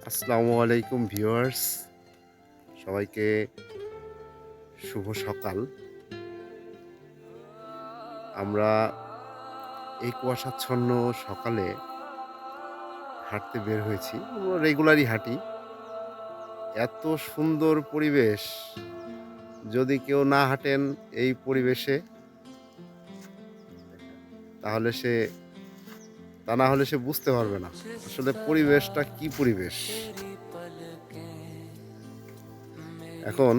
আসসালামু আলাইকুম ভিউয়ার্স, সবাইকে শুভ সকাল। আমরা এই কুয়াশাচ্ছন্ন সকালে হাঁটতে বের হয়েছি। আমরা রেগুলারই হাঁটি। এত সুন্দর পরিবেশ, যদি কেউ না হাঁটেন এই পরিবেশে তাহলে তা না হলে সে বুঝতে পারবে না আসলে পরিবেশটা কি পরিবেশ। এখন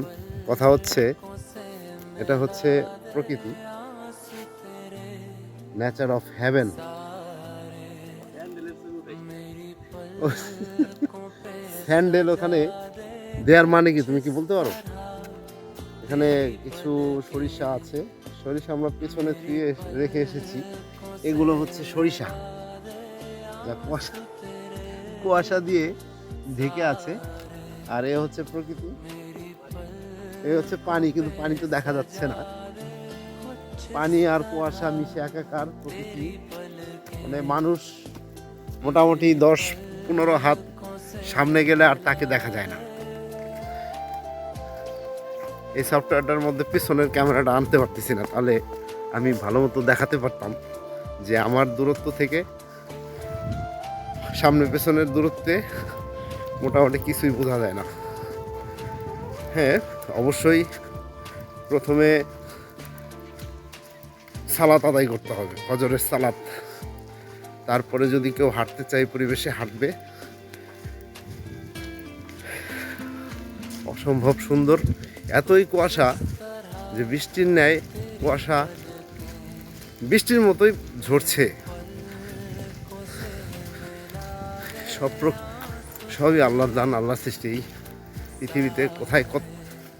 কথা হচ্ছে, এটা হচ্ছে প্রকৃতি, নেচার অফ হেভেন। স্যান্ডেল ওখানে দেয়ার মানে কি তুমি কি বলতে পারো? এখানে কিছু সরিষা আছে, সরিষা আমরা পেছনে থুয়ে রেখে এসেছি। এগুলো হচ্ছে সরিষা, যা কুয়াশা কুয়াশা দিয়ে ঢেকে আছে। আর এ হচ্ছে প্রকৃতি, এ হচ্ছে পানি, কিন্তু পানি তো দেখা যাচ্ছে না। পানি আর কুয়াশা মিশে একাকার প্রকৃতি। মানে মানুষ মোটামুটি 10-15 হাত সামনে গেলে আর তাকে দেখা যায় না। এই সফটওয়্যারটার মধ্যে পিছনের ক্যামেরাটা আনতে পারতেছি না, তাহলে আমি ভালো মতো দেখাতে পারতাম যে আমার দূরত্ব থেকে সামনে পেছনের দূরত্বে মোটামুটি কিছুই বোঝা যায় না। হ্যাঁ, অবশ্যই প্রথমে সালাত আদায় করতে হবে, ফজরের সালাত। তারপরে যদি কেউ হাঁটতে চায় পরিবেশে হাঁটবে। অসম্ভব সুন্দর, এতই কুয়াশা যে বৃষ্টির ন্যায় কুয়াশা বৃষ্টির মতোই ঝরছে। সবই আল্লাহর দান, আল্লাহর সৃষ্টি। পৃথিবীতে কোথায়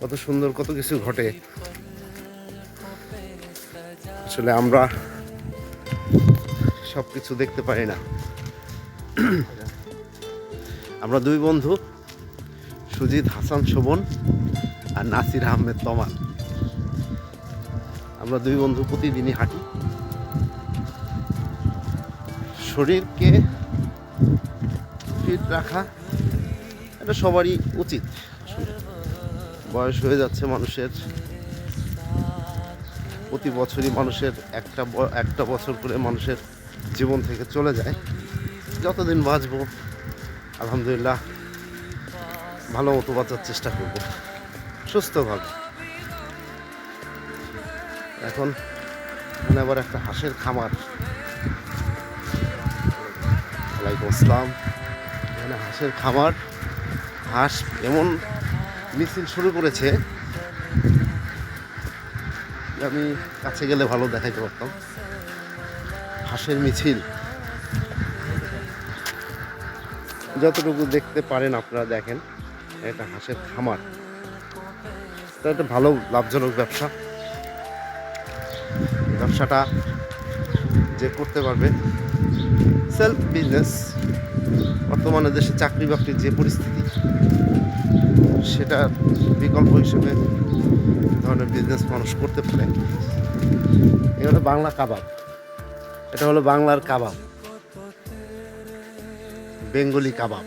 কত সুন্দর কত কিছু ঘটে। আসলে আমরা সব কিছু দেখতে পারি না। আমরা দুই বন্ধু, সুজিত হাসান শোভন আর নাসির আহমেদ তমাল, আমরা দুই বন্ধু প্রতিদিনই হাঁটি। শরীরকে ফিট রাখা এটা সবারই উচিত। বয়স হয়ে যাচ্ছে মানুষের, প্রতি বছরই মানুষের একটা বছর করে মানুষের জীবন থেকে চলে যায়। যতদিন বাঁচবো আলহামদুলিল্লাহ ভালো মতো বাঁচার চেষ্টা করব সুস্থভাবে। এখন এখানে আবার একটা হাঁসের খামার। ওয়ালাইকুম আসসালাম। এখানে হাঁসের খামার, হাঁস এমন মিছিল শুরু করেছে, আমি কাছে গেলে ভালো দেখাইতে পারতাম। হাঁসের মিছিল যতটুকু দেখতে পারেন আপনারা দেখেন। এটা হাঁসের খামার, এটা একটা ভালো লাভজনক ব্যবসা। ব্যবসাটা যে করতে পারবে, সেলফ বিজনেস। বর্তমানে দেশে চাকরি বাকরির যে পরিস্থিতি, সেটা বিকল্প হিসেবে ধরনের বিজনেস মানুষ করতে পারে। এটা হলো বাংলা কাবাব, এটা হলো বাংলার কাবাব, বেঙ্গলি কাবাব।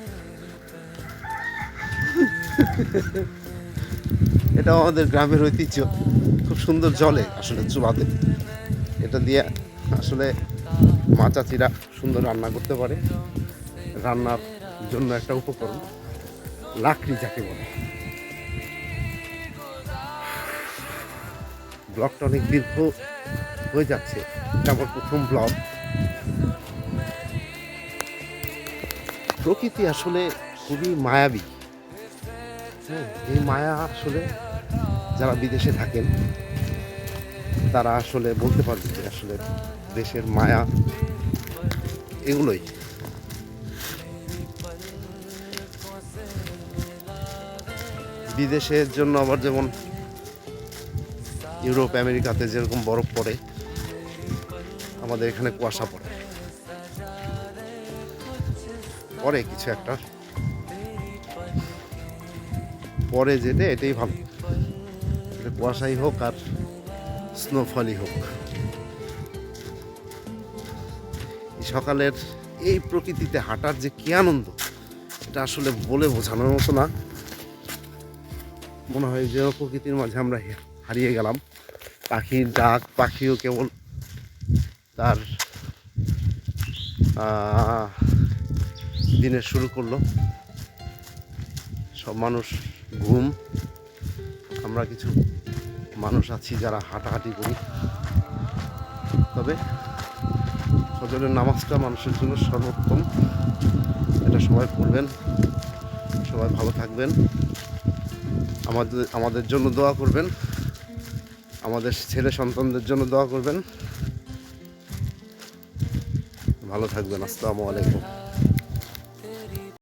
এটাও আমাদের গ্রামের ঐতিহ্য, খুব সুন্দর জলে আসলে চুলাতে। এটা দিয়ে আসলে মা চাচিরা সুন্দর রান্না করতে পারে। রান্নার জন্য একটা উপকরণ লাকড়ি যাকে বলে। ব্লগটা অনেক দীর্ঘ হয়ে যাচ্ছে, এটা আমার প্রথম ব্লগ। প্রকৃতি আসলে খুবই মায়াবী। হ্যাঁ, এই মায়া আসলে যারা বিদেশে থাকেন তারা আসলে বলতে পারবে যে আসলে দেশের মায়া এগুলোই। বিদেশের জন্য আবার যেমন ইউরোপ আমেরিকাতে যেরকম বরফ পড়ে, আমাদের এখানে কুয়াশা পড়ে পরে কিছু একটা পরে যেটা এটাই ভালো। কুয়াশাই হোক আর স্নোফলই হোক, সকালের এই প্রকৃতিতে হাঁটার যে কি আনন্দ এটা আসলে বলে বোঝানোর মতো না। মনে হয় যে প্রকৃতির মাঝে আমরা হারিয়ে গেলাম। পাখির ডাক, পাখিও কেবল তার দিনের শুরু করলো। সব মানুষ ঘুম, আমরা কিছু মানুষ আছি যারা হাঁটাহাঁটি করি। তবে ফজরের নামাজটা মানুষের জন্য সর্বোত্তম, এটা সবাই পড়বেন। সবাই ভালো থাকবেন, আমাদের জন্য দোয়া করবেন, আমাদের ছেলে সন্তানদের জন্য দোয়া করবেন। ভালো থাকবেন। আসসালামু আলাইকুম।